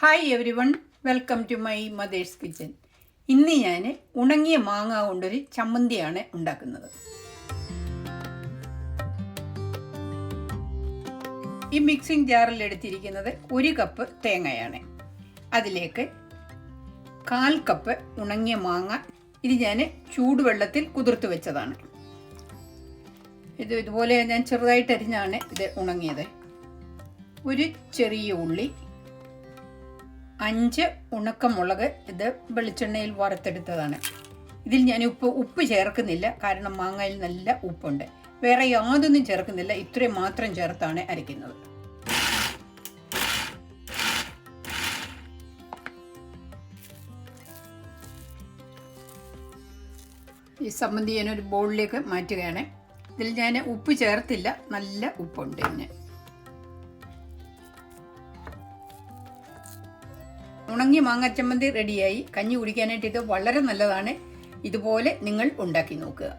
Hi everyone, welcome to my mother's kitchen. ഇന്ന് ഞാൻ ഉണങ്ങിയ മാങ്ങ കൊണ്ടൊരു ചമ്മന്തിയാണ് ഉണ്ടാക്കുന്നത്. ഈ മിക്സിംഗ് ജാറിൽ എടുത്തിരിക്കുന്നത് 1 കപ്പ് തേങ്ങയാണ്. അതിലേക്ക് 1/4 കപ്പ് ഉണങ്ങിയ മാങ്ങ. ഇത് ഞാൻ ചൂടുവെള്ളത്തിൽ കുതിർത്ത് വെച്ചതാണ്. ഇതുപോലെ ഞാൻ ചെറുതായിട്ട് അരിഞ്ഞാണ് ഇത് ഉണങ്ങിയത്. ഒരു ചെറിയ ഉള്ളി, 5 ഉണക്കമുളക്. ഇത് വെളിച്ചെണ്ണയിൽ വറുത്തെടുത്തതാണ്. ഇതിൽ ഞാൻ ഉപ്പ് ചേർക്കുന്നില്ല, കാരണം മാങ്ങയിൽ നല്ല ഉപ്പുണ്ട്. വേറെ യാതൊന്നും ചേർക്കുന്നില്ല, ഇത്രയും മാത്രം ചേർത്താണ് അരയ്ക്കുന്നത്. ഈ ചമ്മന്തി ഞാനൊരു ബൗളിലേക്ക് മാറ്റുകയാണ്. ഇതിൽ ഞാൻ ഉപ്പ് ചേർത്തില്ല, നല്ല ഉപ്പുണ്ട് ഇതിന്. ഉണങ്ങിയ മാങ്ങ ചമ്മന്തി റെഡിയായി. കഞ്ഞി കുടിക്കാനായിട്ട് ഇത് വളരെ നല്ലതാണ്. ഇതുപോലെ നിങ്ങൾ ഉണ്ടാക്കി നോക്കുക.